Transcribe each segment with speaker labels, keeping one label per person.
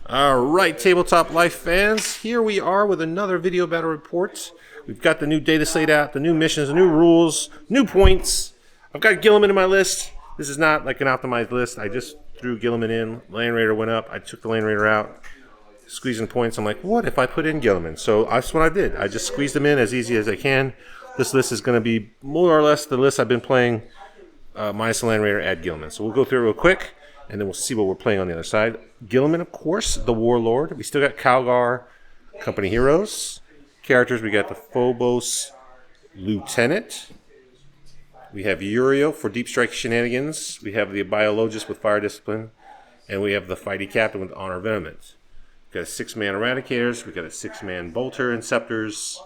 Speaker 1: All right, Tabletop Life fans, here we are with another video battle report. We've got the new data slate out, the new missions, the new rules, new points. I've got Gilliman in my list. This is not like an optimized list. I just threw Gilliman in. Land Raider went up. I took the Land Raider out. Squeezing points. I'm like, what if I put in Gilliman? So that's what I did. I just squeezed them in as easy as I can. This list is going to be more or less the list I've been playing, minus the Land Raider, add Gilliman. So we'll go through it real quick, and then we'll see what we're playing on the other side. Gilliman, of course, the Warlord. We still got Calgar, Company Heroes. Characters, we got the Phobos Lieutenant. We have Uriel for Deep Strike Shenanigans. We have the Biologist with Fire Discipline. And we have the Fighty Captain with Honor Venomment. We got a 6-man Eradicators. We got a 6-man Bolter Inceptors.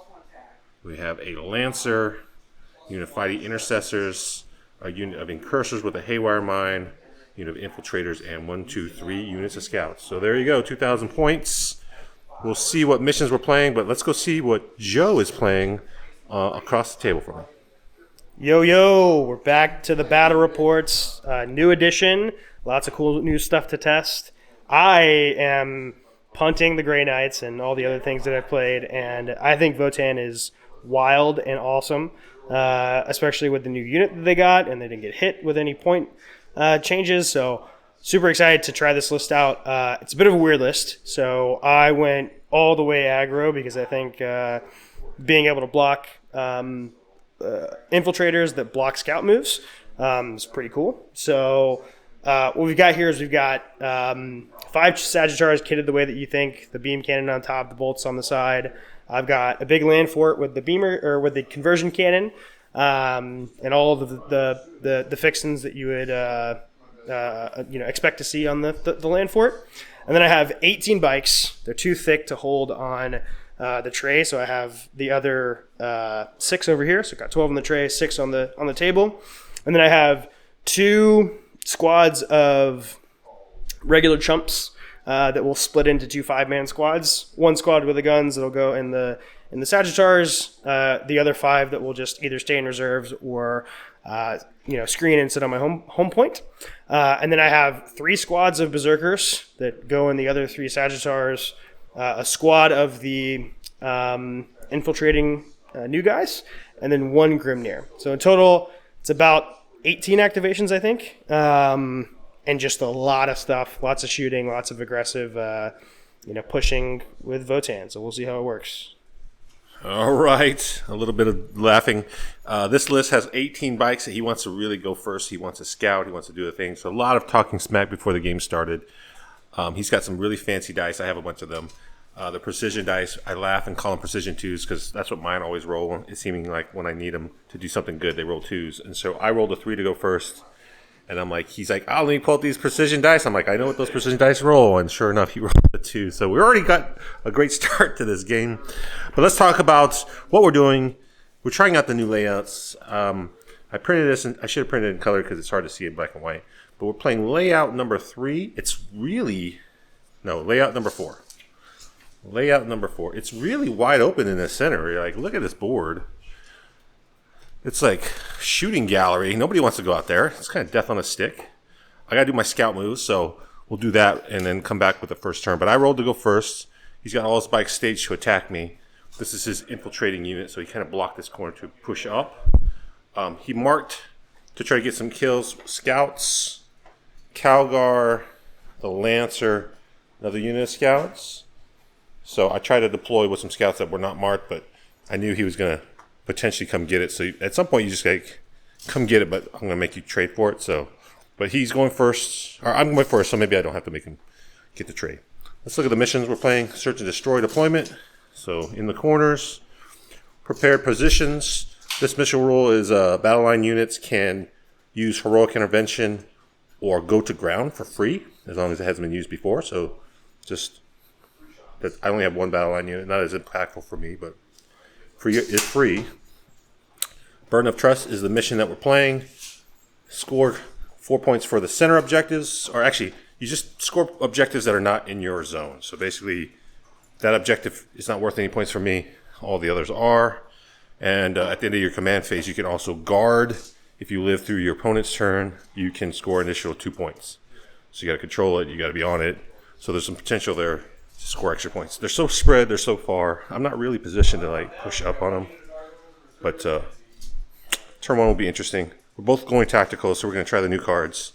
Speaker 1: We have a Lancer, unit of Fighty Intercessors, a unit of Incursors with a Haywire Mine, unit of Infiltrators, and 3 units of Scouts. So there you go, 2,000 points. We'll see what missions we're playing, but let's go see what Joe is playing across the table from him.
Speaker 2: Yo, we're back to the battle reports. New edition, lots of cool new stuff to test. I am punting the Grey Knights and all the other things that I've played, and I think Votann is wild and awesome, especially with the new unit that they got, and they didn't get hit with any point changes, so super excited to try this list out. It's a bit of a weird list, so I went all the way aggro because I think being able to block infiltrators that block scout moves is pretty cool. So what we've got here is we've got 5 Sagittars kitted the way that you think, the beam cannon on top, the bolts on the side. I've got a big land fort with the beamer or with the conversion cannon, and all of the fixins that you would expect to see on the land fort. And then I have 18 bikes. They're too thick to hold on the tray, so I have the other 6 over here. So I've got 12 on the tray, 6 on the table, and then I have 2 squads of regular chumps that will split into 2 5-man squads. 1 squad with the guns that'll go in the Sagittars. The other 5 that will just either stay in reserves or screen and sit on my home point. And then I have 3 squads of Berserkers that go in the other 3 Sagittars. A squad of the infiltrating new guys, and then 1 Grimnir. So in total, it's about 18 activations, I think. And just a lot of stuff, lots of shooting, lots of aggressive, pushing with Votann. So we'll see how it works.
Speaker 1: All right, a little bit of laughing. This list has 18 bikes that he wants to really go first. He wants to scout. He wants to do the thing. So a lot of talking smack before the game started. He's got some really fancy dice. I have a bunch of them. The precision dice, I laugh and call them precision 2s because that's what mine always roll. It's seeming like when I need them to do something good, they roll 2s. And so I rolled a 3 to go first. And I'm like, he's like, let me pull out these precision dice. I'm like, I know what those precision dice roll. And sure enough, he rolled a 2. So we already got a great start to this game. But let's talk about what we're doing. We're trying out the new layouts. I printed this, and I should have printed it in color because it's hard to see in black and white. But we're playing layout number 3. Layout number 4. Layout number 4. It's really wide open in the center. You're like, look at this board. It's like shooting gallery. Nobody wants to go out there. It's kind of death on a stick. I got to do my scout moves, so we'll do that and then come back with the first turn. But I rolled to go first. He's got all his bikes staged to attack me. This is his infiltrating unit, so he kind of blocked this corner to push up. He marked to try to get some kills. Scouts, Calgar, the Lancer, another unit of scouts. So I tried to deploy with some scouts that were not marked, but I knew he was going to potentially come get it. So at some point you just like, come get it, but I'm going to make you trade for it. So, but he's going first, or I'm going first, so maybe I don't have to make him get the trade. Let's look at the missions we're playing. Search and destroy deployment. So in the corners, prepared positions. This mission rule is battle line units can use heroic intervention or go to ground for free as long as it hasn't been used before. So just that I only have 1 battle line unit, not as impactful for me, but it's free. Burden of Trust is the mission that we're playing. Score 4 points for the center objectives, or actually, you just score objectives that are not in your zone. So basically, that objective is not worth any points for me. All the others are. And at the end of your command phase, you can also guard if you live through your opponent's turn, you can score an additional 2 points. So you got to control it. You got to be on it. So there's some potential there to score extra points. They're so spread. They're so far. I'm not really positioned to like push up on them. But turn 1 will be interesting. We're both going tactical, so we're going to try the new cards.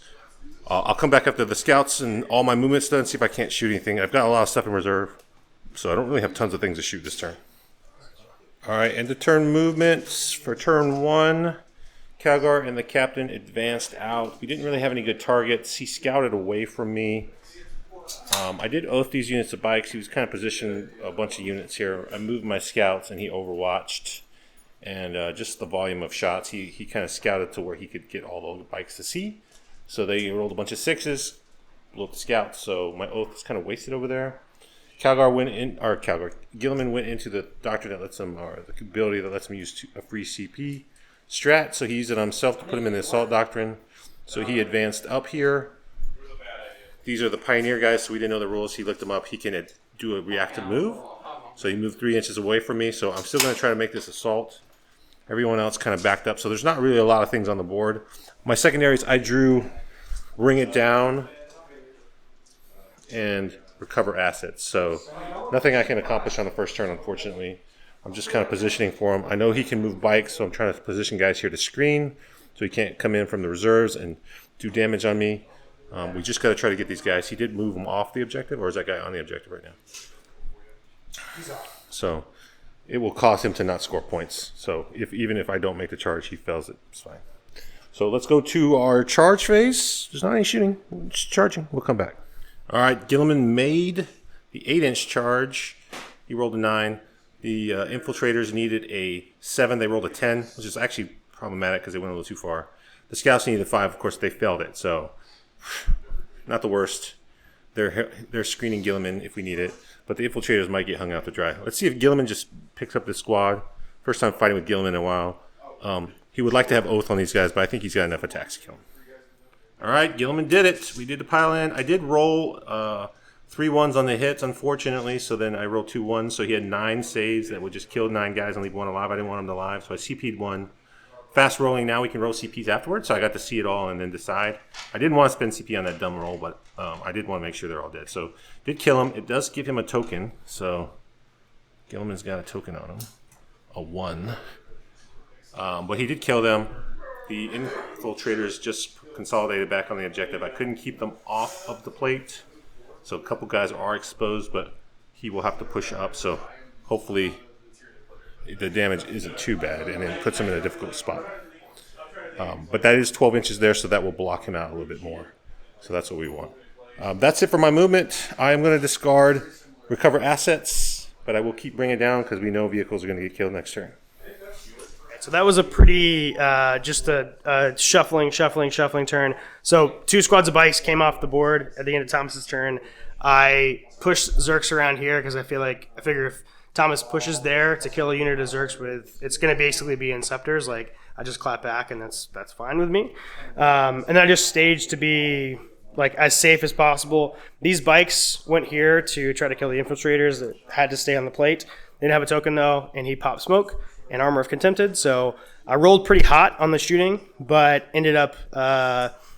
Speaker 1: I'll come back after the scouts and all my movements done, see if I can't shoot anything. I've got a lot of stuff in reserve, so I don't really have tons of things to shoot this turn. All right, end of turn movements for turn 1. Calgar and the captain advanced out. We didn't really have any good targets. He scouted away from me. I did oath these units to bikes. He was kind of positioning a bunch of units here. I moved my scouts and he overwatched. And just the volume of shots, he kind of scouted to where he could get all the bikes to see. So they rolled a bunch of 6s, blew up the scouts. So my oath is kind of wasted over there. Gilliman went into the doctrine that lets him, or the ability that lets him use a free CP strat. So he used it on himself to put him in the assault doctrine. So he advanced up here. These are the pioneer guys, so we didn't know the rules. He looked them up. He can do a reactive move. So he moved 3 inches away from me. So I'm still going to try to make this assault. Everyone else kind of backed up. So there's not really a lot of things on the board. My secondaries, I drew Ring It Down and Recover Assets. So nothing I can accomplish on the first turn, unfortunately. I'm just kind of positioning for him. I know he can move bikes, so I'm trying to position guys here to screen so he can't come in from the reserves and do damage on me. We just got to try to get these guys. He did move them off the objective, or is that guy on the objective right now? So it will cause him to not score points. So even if I don't make the charge, he fails it. It's fine. So let's go to our charge phase. There's not any shooting. We're just charging. We'll come back. All right, Gilliman made the 8-inch charge. He rolled a 9. The infiltrators needed a 7. They rolled a 10, which is actually problematic because they went a little too far. The scouts needed a 5. Of course, they failed it. So not the worst. They're screening Gilliman if we need it. But the infiltrators might get hung out to dry. Let's see if Gilliman just picks up this squad. First time fighting with Gilliman in a while. He would like to have Oath on these guys, but I think he's got enough attacks to kill him. All right, Gilliman did it. We did the pile in. I did roll 3 1s on the hits, unfortunately. So then I rolled 2 1s. So he had 9 saves that would just kill 9 guys and leave 1 alive. I didn't want him to alive, so I CP'd 1. Fast rolling, now we can roll CPs afterwards. So I got to see it all and then decide. I didn't want to spend CP on that dumb roll, but I did want to make sure they're all dead. So did kill him. It does give him a token. So Gilliman's got a token on him. A 1. But he did kill them. The infiltrators just consolidated back on the objective. I couldn't keep them off of the plate. So a couple guys are exposed, but he will have to push up. So hopefully the damage isn't too bad and it puts him in a difficult spot. But that is 12 inches there, so that will block him out a little bit more. So that's what we want. That's it for my movement. I am going to discard Recover Assets, but I will keep bringing it down because we know vehicles are going to get killed next turn.
Speaker 2: So that was a pretty, just a shuffling turn. So 2 squads of bikes came off the board at the end of Thomas's turn. I pushed Zerks around here because I figure if Thomas pushes there to kill a unit of Zerks with, it's going to basically be Inceptors. Like, I just clap back and that's fine with me. And then I just staged to be like as safe as possible. These bikes went here to try to kill the infiltrators that had to stay on the plate. They didn't have a token though, and he popped smoke and Armor of Contempted. So I rolled pretty hot on the shooting, but ended up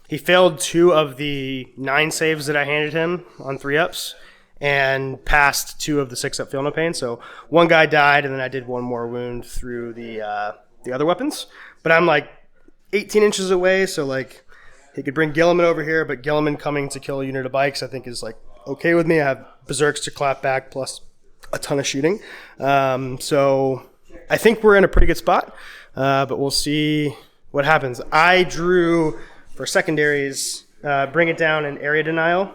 Speaker 2: he failed 2 of the 9 saves that I handed him on 3-ups and passed 2 of the 6-up Feel No Pain. So 1 guy died, and then I did 1 more wound through the other weapons. But I'm like 18 inches away, so like he could bring Gilliman over here, but Gilliman coming to kill a unit of bikes I think is like okay with me. I have Berserks to clap back plus a ton of shooting. So I think we're in a pretty good spot, but we'll see what happens. I drew for secondaries, Bring It Down and Area Denial,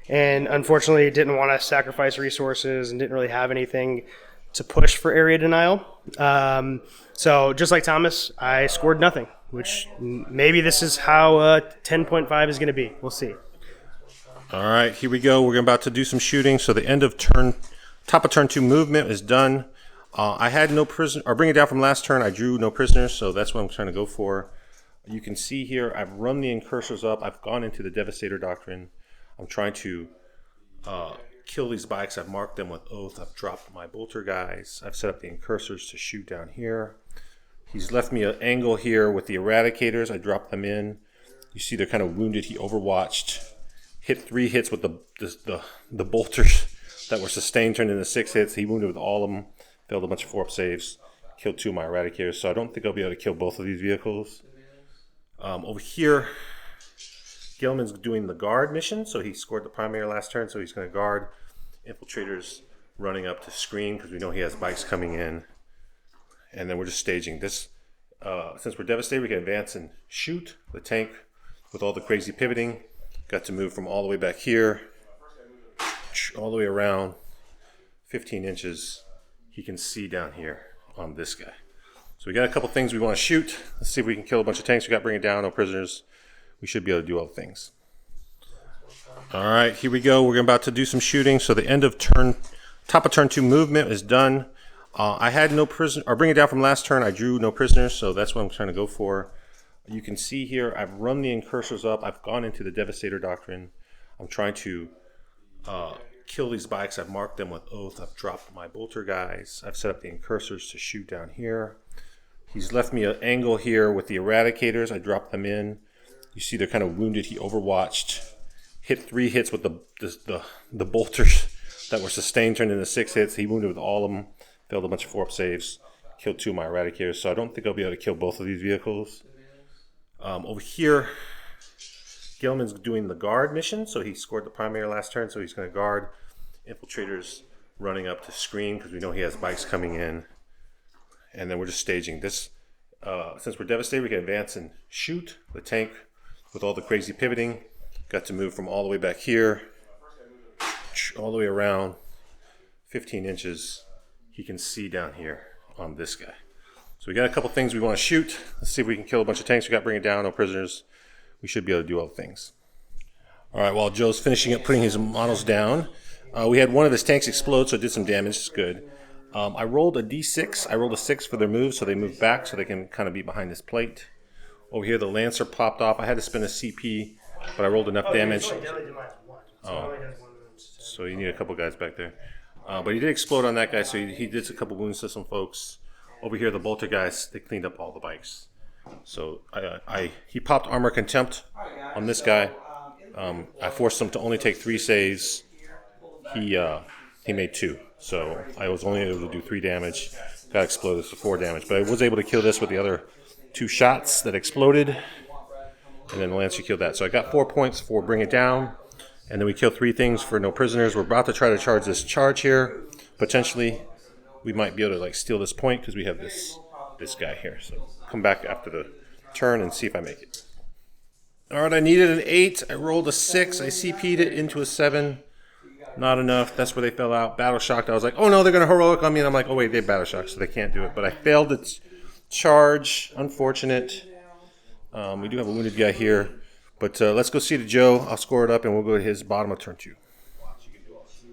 Speaker 2: and unfortunately didn't want to sacrifice resources and didn't really have anything to push for Area Denial. So just like Thomas, I scored nothing, which maybe this is how 10.5 is going to be. We'll see.
Speaker 1: All right, here we go. We're about to do some shooting. So the end of top of turn 2 movement is done. I had no prisoner, or Bring It Down from last turn. I drew no prisoners, so that's what I'm trying to go for. You can see here, I've run the incursors up. I've gone into the Devastator Doctrine. I'm trying to kill these bikes. I've marked them with Oath. I've dropped my bolter guys. I've set up the incursors to shoot down here. He's left me an angle here with the Eradicators. I dropped them in. You see they're kind of wounded. He overwatched. Hit 3 hits with the bolters that were sustained, turned into 6 hits. He wounded with all of them. Failed a bunch of 4-up saves. Killed 2 of my Eradicators. So I don't think I'll be able to kill both of these vehicles. Over here, Gilman's doing the guard mission. So he scored the primary last turn. So he's going to guard. Infiltrators running up to screen because we know he has bikes coming in. And then we're just staging this. Since we're devastated, we can advance and shoot the tank with all the crazy pivoting. Got to move from all the way back here, all the way around 15 inches. He can see down here on this guy. So we got a couple things we want to shoot. Let's see if we can kill a bunch of tanks. We got to bring it down, no prisoners. We should be able to do all the things. All right, here we go. We're about to do some shooting. So the end of top of turn 2 movement is done. I had no prisoner, or bring it down from last turn. I drew no prisoners, so that's what I'm trying to go for. You can see here, I've run the incursors up. I've gone into the Devastator Doctrine. I'm trying to kill these bikes. I've marked them with Oath. I've dropped my bolter guys. I've set up the incursors to shoot down here. He's left me an angle here with the Eradicators. I dropped them in. You see they're kind of wounded. He overwatched. Hit 3 hits with the bolters that were sustained, turned into 6 hits. He wounded with all of them. Failed a bunch of 4-up saves. Killed 2 of my Eradicators. So I don't think I'll be able to kill both of these vehicles. Over here, Gilman's doing the guard mission. So he scored the primary last turn. So he's going to guard. Infiltrators running up to screen because we know he has bikes coming in. And then we're just staging this. Since we're devastated, we can advance and shoot the tank with all the crazy pivoting. Got to move from all the way back here, all the way around 15 inches. He can see down here on this guy. So we got a couple things we want to shoot. Let's see if we can kill a bunch of tanks. We got to bring it down, no prisoners. We should be able to do all the things. All right, while Joe's finishing up putting his models down, we had one of his tanks explode, so it did some damage. It's good. I rolled a d6. I rolled a 6 for their move, so they moved back so they can kind of be behind this plate. Over here, the Lancer popped off. I had to spend a CP, but I rolled enough damage. So you need a couple guys back there. But he did explode on that guy, so he did a couple wounds to some folks. Over here, the bolter guys, they cleaned up all the bikes. So he popped Armor Contempt on this guy. I forced him to only take 3 saves. He made 2. So I was only able to do 3 damage. Got exploded, so 4 damage. But I was able to kill this with the other 2 shots that exploded. And then Lancer killed that. So I got 4 points for Bring It Down. And then we killed 3 things for no prisoners. We're about to try to charge this charge here. Potentially, we might be able to steal this point because we have this guy here. So come back after the turn and see if I make it. All right, I needed an 8. I rolled a 6. I CP'd it into a 7. Not enough. That's where they fell out. Battle shocked. I was like, oh no, they're going to heroic on me. And I'm like, oh wait, they battle shocked, so they can't do it. But I failed the charge. Unfortunate. We do have a wounded guy here. But let's go see the Joe. I'll score it up, and we'll go to his bottom of turn 2.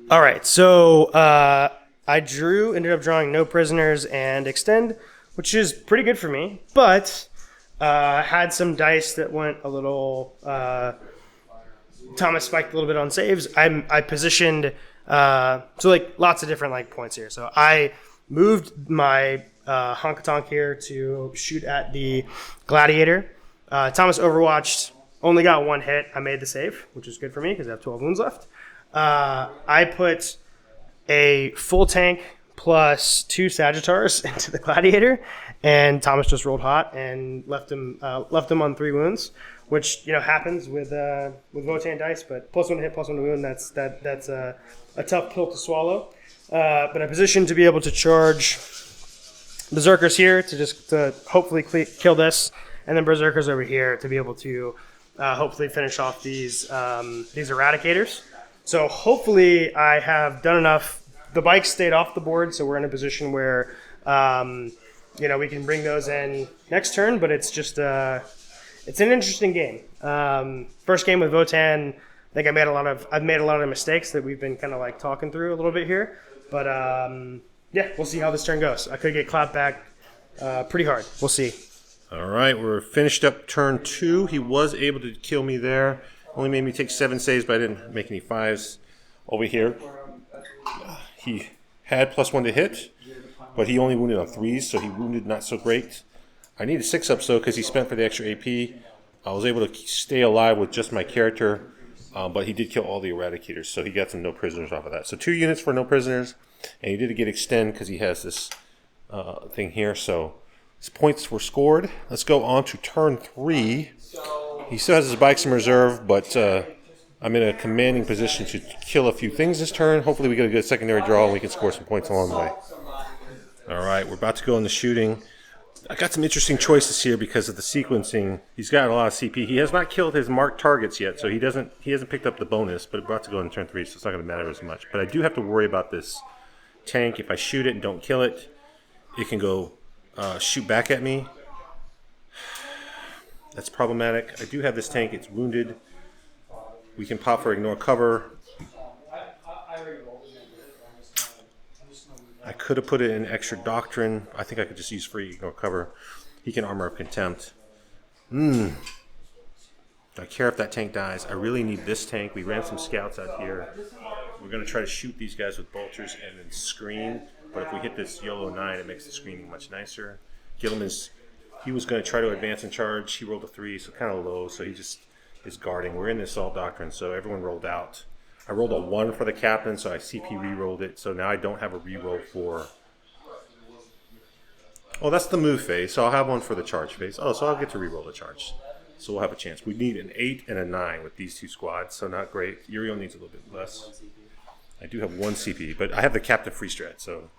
Speaker 2: All right, so I ended up drawing no prisoners and extend, which is pretty good for me. But had some dice that went a little. Thomas spiked a little bit on saves. I positioned lots of different points here. So I moved my honkatonk here to shoot at the gladiator. Thomas overwatched. Only got 1 hit. I made the save, which is good for me because I have 12 wounds left. I put a full tank plus 2 Sagittars into the gladiator, and Thomas just rolled hot and left him on 3 wounds, which happens with Votann dice. But +1 hit, +1 wound. That's a tough pill to swallow. But I positioned to be able to charge Berserkers here to hopefully kill this, and then Berserkers over here to be able to. Hopefully finish off these Eradicators. So hopefully I have done enough. The bikes stayed off the board, so we're in a position where we can bring those in next turn. But it's just it's an interesting game. First game with Votann. I think I've made a lot of mistakes that we've been kind of talking through a little bit here. But we'll see how this turn goes. I could get clapped back pretty hard. We'll see.
Speaker 1: All right, we're finished up turn 2. He was able to kill me there. Only made me take 7 saves, but I didn't make any 5s. Over here, he had +1 to hit, but he only wounded on 3s, so he wounded not so great. I need a 6-up so because he spent for the extra AP. I was able to stay alive with just my character, but he did kill all the eradicators, so he got some no prisoners off of that. So 2 units for no prisoners, and he did get extend because he has this thing here. So his points were scored. Let's go on to turn 3. He still has his bikes in reserve, but I'm in a commanding position to kill a few things this turn. Hopefully we get a good secondary draw and we can score some points along the way. All right, we're about to go into shooting. I got some interesting choices here because of the sequencing. He's got a lot of CP. He has not killed his marked targets yet, so he hasn't picked up the bonus, but it's about to go into turn 3, so it's not going to matter as much. But I do have to worry about this tank. If I shoot it and don't kill it, it can go shoot back at me. That's problematic. I do have this tank. It's wounded. We can pop for ignore cover. I could have put it in extra doctrine. I think I could just use free ignore cover. He can armor of contempt. Do I care if that tank dies? I really need this tank. We ran some scouts out here. We're going to try to shoot these guys with bolters and then screen. But if we hit this YOLO 9, it makes the screening much nicer. Gilliman's, he was going to try to advance and charge. He rolled a 3, so kind of low. So he just is guarding. We're in the assault doctrine, so everyone rolled out. I rolled a 1 for the captain, so I CP re-rolled it. So now I don't have a re-roll for... Oh, that's the move phase, so I'll have one for the charge phase. Oh, so I'll get to re-roll the charge. So we'll have a chance. We need an 8 and a 9 with these 2 squads, so not great. Uriel needs a little bit less. I do have 1 CP, but I have the captain free strat, so...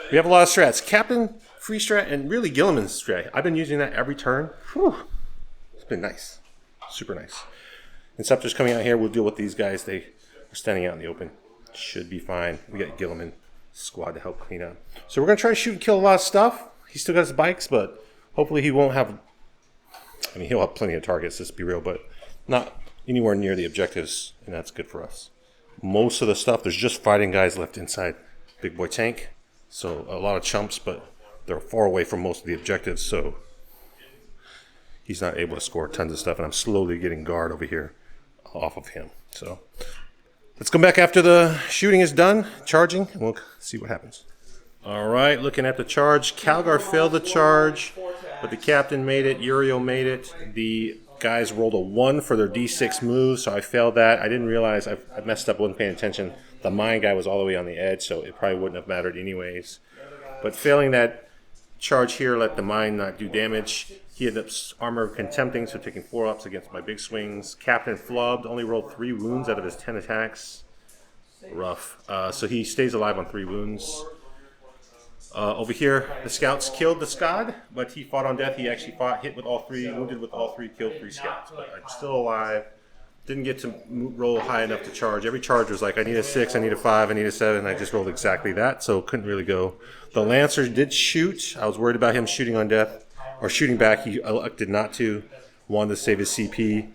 Speaker 1: We have a lot of strats. Captain, free strat, and really Gilliman's strat. I've been using that every turn. Whew. It's been nice. Super nice. Inceptor's coming out here. We'll deal with these guys. They are standing out in the open. Should be fine. We got Gilliman squad to help clean up. So we're going to try to shoot and kill a lot of stuff. He still got his bikes, but hopefully he won't have... I mean, he'll have plenty of targets, let's be real, but not anywhere near the objectives, and that's good for us. Most of the stuff, there's just fighting guys left inside Big Boy Tank. So a lot of chumps, but they're far away from most of the objectives, so he's not able to score tons of stuff, and I'm slowly getting guard over here off of him. So let's come back after the shooting is done, charging, and we'll see what happens. All right, looking at the charge. Calgar failed the charge, but the captain made it. Uriel made it. The guys rolled a 1 for their D6 move, so I failed that. I didn't realize I messed up, wasn't paying attention. The mine guy was all the way on the edge, so it probably wouldn't have mattered anyways. But failing that charge here let the mine not do damage. He ended up armor of contempting, so taking 4 ups against my big swings. Captain flubbed, only rolled 3 wounds out of his 10 attacks. Rough. So he stays alive on 3 wounds. Over here, the scouts killed the Scud, but he fought on death. He actually fought, hit with all 3, wounded with all 3, killed 3 scouts. But I'm still alive. Didn't get to roll high enough to charge. Every charge was like, I need a 6, I need a 5, I need a 7. I just rolled exactly that, so couldn't really go. The Lancer did shoot. I was worried about him shooting on death, or shooting back. He elected not to. Wanted to save his CP.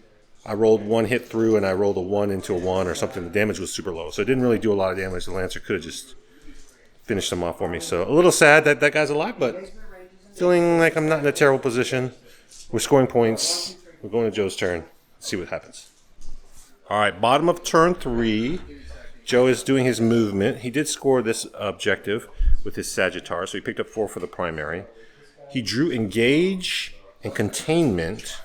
Speaker 1: I rolled 1 hit through, and I rolled a 1 into a 1 or something. The damage was super low, so it didn't really do a lot of damage. The Lancer could have just finished him off for me. So a little sad that that guy's alive, but feeling like I'm not in a terrible position. We're scoring points. We're going to Joe's turn. Let's see what happens. All right, bottom of turn 3. Joe is doing his movement. He did score this objective with his Sagittar, so he picked up 4 for the primary. He drew engage and containment.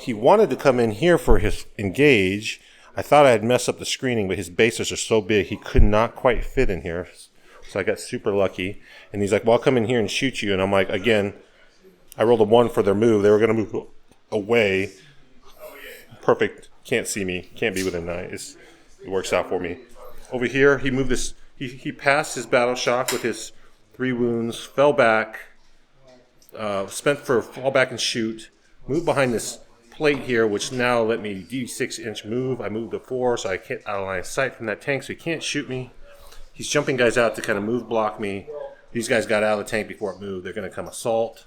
Speaker 1: He wanted to come in here for his engage. I thought I had messed up the screening, but his bases are so big he could not quite fit in here. So I got super lucky. And he's like, well, I'll come in here and shoot you. And I'm like, again, I rolled a 1 for their move. They were going to move away. Perfect. Can't see me. Can't be within 9. It works out for me. Over here, he moved this. He passed his battle shock with his 3 wounds, fell back, spent for fall back and shoot, moved behind this plate here, which now let me D6-inch move. I moved to 4, so I can't out of line of sight from that tank, so he can't shoot me. He's jumping guys out to kind of move block me. These guys got out of the tank before it moved. They're going to come assault.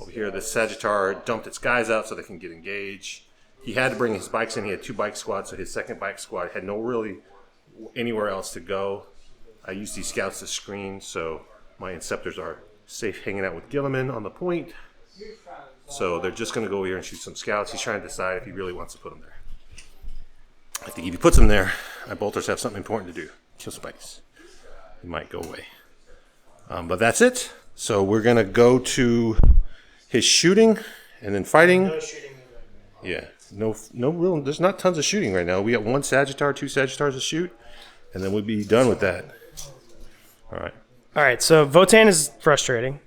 Speaker 1: Over here, the Sagittar dumped its guys out so they can get engaged. He had to bring his bikes in. He had 2 bike squads, so his second bike squad had no really anywhere else to go. I used these scouts to screen, so my Inceptors are safe hanging out with Gilliman on the point. So they're just going to go here and shoot some scouts. He's trying to decide if he really wants to put them there. I think if he puts them there, my bolters have something important to do. Kill spikes. He might go away. But that's it. So we're going to go to his shooting and then fighting.
Speaker 2: No shooting.
Speaker 1: Yeah. No real, there's not tons of shooting right now. We got 1 Sagittar, 2 Sagittars to shoot, and then we'll be done with that. All right.
Speaker 2: So Votann is frustrating.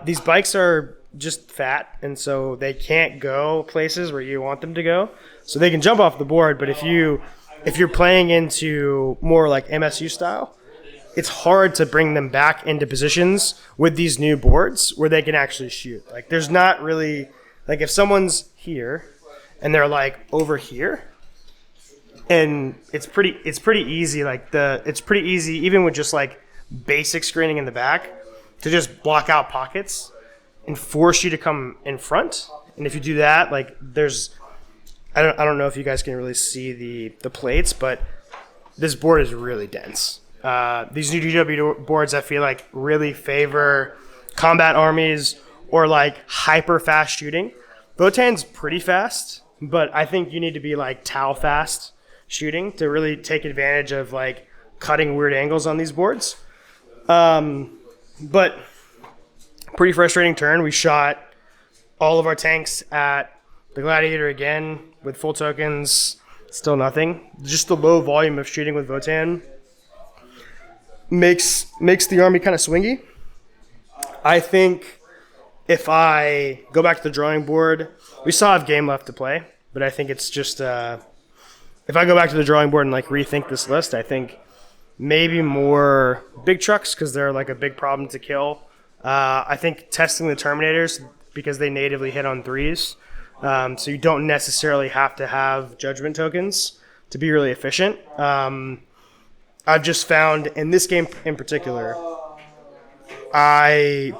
Speaker 2: These bikes are just fat, and so they can't go places where you want them to go. So they can jump off the board, but if you're playing into more like MSU style, it's hard to bring them back into positions with these new boards where they can actually shoot. Like there's not really, like if someone's here and they're like over here, and it's pretty easy. It's pretty easy even with just like basic screening in the back to just block out pockets and force you to come in front. And if you do that, like I don't know if you guys can really see the plates, but this board is really dense. These new GW boards, I feel like, really favor combat armies or like hyper fast shooting. Votann's pretty fast, but I think you need to be like Tau fast shooting to really take advantage of like cutting weird angles on these boards. But pretty frustrating turn. We shot all of our tanks at the Gladiator again with full tokens. Still nothing. Just the low volume of shooting with Votann makes the army kind of swingy. I think if I go back to the drawing board, we still have game left to play, but I think it's just if I go back to the drawing board and like rethink this list, I think maybe more big trucks because they're like a big problem to kill. I think testing the Terminators because they natively hit on 3s, so you don't necessarily have to have judgment tokens to be really efficient. I've just found in this game in particular,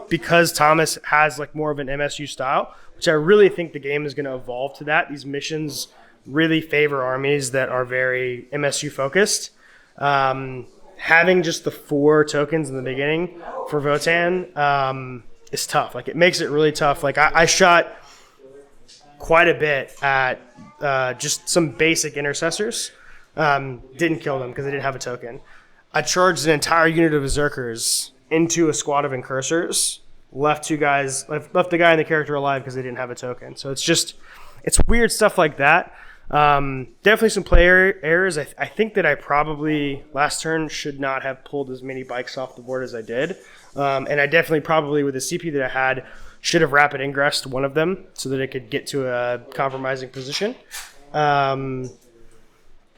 Speaker 2: because Thomas has like more of an MSU style, which I really think the game is going to evolve to that. These missions really favor armies that are very MSU focused. Having just the 4 tokens in the beginning for Votann is tough. Like it makes it really tough. Like I shot quite a bit at just some basic intercessors. Didn't kill them because they didn't have a token. I charged an entire unit of Berserkers into a squad of Incursors, left the guy and the character alive because they didn't have a token. So it's weird stuff like that. Definitely some player errors. I think that I probably last turn should not have pulled as many bikes off the board as I did. And I definitely probably with the CP that I had should have rapid ingressed one of them so that it could get to a compromising position.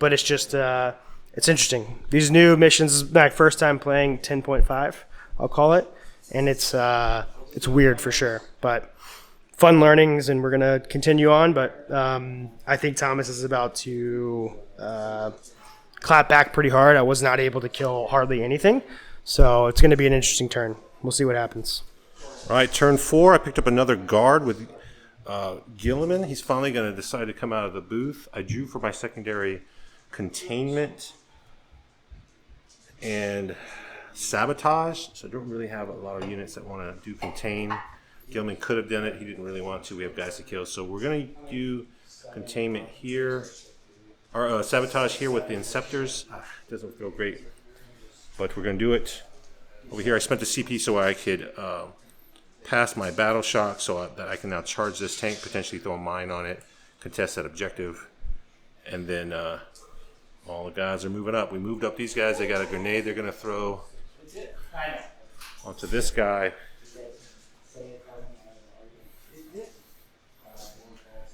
Speaker 2: But it's just, it's interesting. These new missions is my first time playing 10.5, I'll call it. And it's weird for sure. But fun learnings, and we're going to continue on. But I think Thomas is about to clap back pretty hard. I was not able to kill hardly anything. So it's going to be an interesting turn. We'll see what happens.
Speaker 1: All right, turn 4. I picked up another guard with Gilliman. He's finally going to decide to come out of the booth. I drew for my secondary containment and sabotage, so I don't really have a lot of units that want to do contain. Gilman could have done it. He didn't really want to. We have guys to kill, so we're going to do containment here, or sabotage here with the Inceptors. Doesn't feel great, but we're going to do it. Over here I spent the CP so I could pass my battle shock so that I can now charge this tank, potentially throw a mine on it, contest that objective, and then all the guys are moving up. We moved up these guys. They got a grenade they're going to throw onto this guy.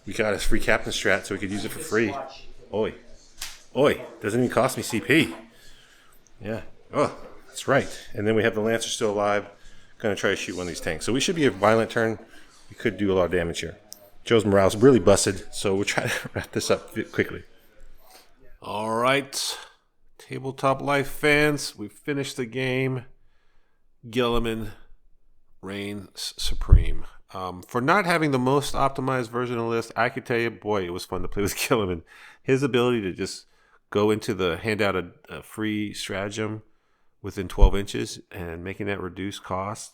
Speaker 1: We got his free captain strat so we could use it for free. Oi. Doesn't even cost me CP. Yeah. Oh, that's right. And then we have the Lancer still alive. Going to try to shoot one of these tanks. So we should be a violent turn. We could do a lot of damage here. Joe's morale's really busted, so we'll try to wrap this up quickly. All right, Tabletop Life fans, we finished the game. Gilliman reigns supreme. For not having the most optimized version of the list, I could tell you, boy, it was fun to play with Gilliman. His ability to just go into the hand out a free stratagem within 12 inches and making that reduce cost,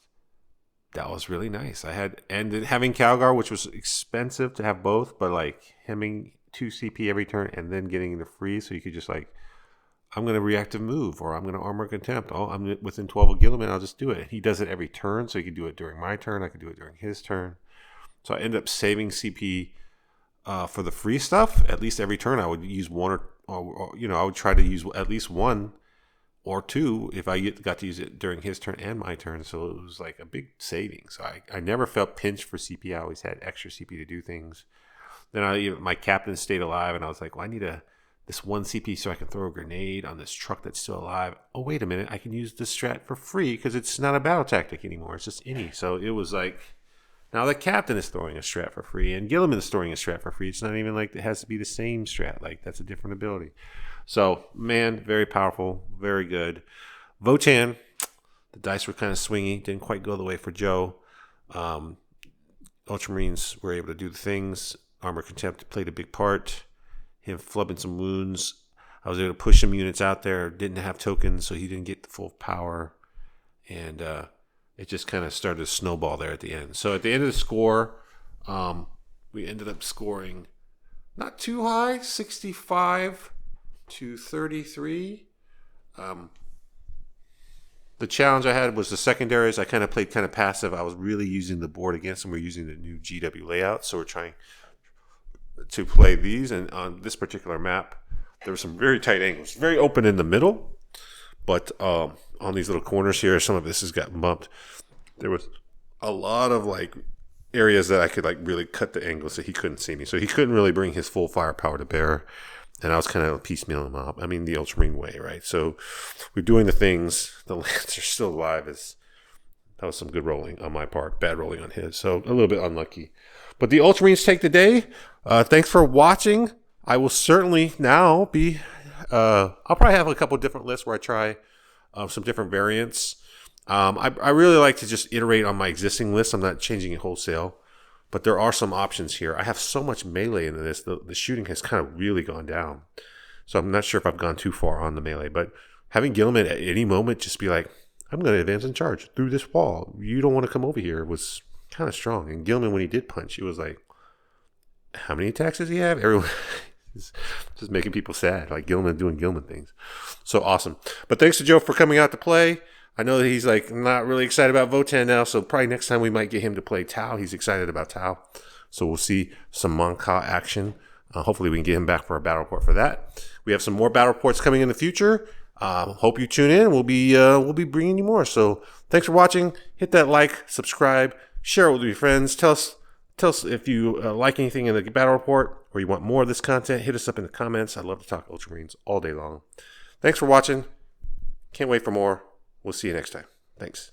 Speaker 1: that was really nice. And then having Calgar, which was expensive to have both, but like hemming 2 CP every turn and then getting the free, so you could just like I'm going to reactive move, or I'm going to armor contempt. Oh, I'm within 12 of Gilliman, I'll just do it. He does it every turn, so he can do it during my turn. I can do it during his turn. So I end up saving CP for the free stuff. At least every turn I would use one or I would try to use at least one or two if I got to use it during his turn and my turn. So it was like a big saving. So I never felt pinched for CP. I always had extra CP to do things. Then my captain stayed alive, and I was like, well, I need this one CP so I can throw a grenade on this truck that's still alive. Oh, wait a minute. I can use this strat for free because it's not a battle tactic anymore. It's just any. So it was like, now the captain is throwing a strat for free, and Gilliman is throwing a strat for free. It's not even like it has to be the same strat. Like, that's a different ability. So, man, very powerful, very good. Votann, the dice were kind of swingy. Didn't quite go the way for Joe. Ultramarines were able to do the things. Armor Contempt played a big part. Him flubbing some wounds. I was able to push some units out there. Didn't have tokens, so he didn't get the full power. And it just kind of started to snowball there at the end. So at the end of the score, we ended up scoring not too high, 65 to 33. The challenge I had was the secondaries. I kind of played kind of passive. I was really using the board against them. We're using the new GW layout, so we're trying to play these. And on this particular map, there were some very tight angles, very open in the middle, but on these little corners here, some of this has gotten bumped. There was a lot of like areas that I could like really cut the angles so he couldn't see me. So he couldn't really bring his full firepower to bear. And I was kind of piecemealing him up. I mean, the Ultramarine way, right? So we're doing the things. The Lancer still alive. That was some good rolling on my part. Bad rolling on his. So a little bit unlucky. But the Ultramarines take the day. Thanks for watching. I will certainly now be... I'll probably have a couple different lists where I try some different variants. I really like to just iterate on my existing list. I'm not changing it wholesale. But there are some options here. I have so much melee into this. The shooting has kind of really gone down. So I'm not sure if I've gone too far on the melee. But having Gilliman at any moment just be like, I'm going to advance and charge through this wall. You don't want to come over here was kind of strong. And Gilliman, when he did punch, he was like, how many attacks does he have? Everyone is just making people sad. Like Gilliman doing Gilliman things. So awesome. But thanks to Joe for coming out to play. I know that he's like not really excited about Votann now, so probably next time we might get him to play Tau. He's excited about Tau. So we'll see some Monka action. Hopefully we can get him back for a battle report for that. We have some more battle reports coming in the future. Hope you tune in. We'll be bringing you more. So thanks for watching. Hit that like, subscribe, share it with your friends. Tell us if you like anything in the battle report or you want more of this content. Hit us up in the comments. I'd love to talk Ultramarines all day long. Thanks for watching. Can't wait for more. We'll see you next time. Thanks.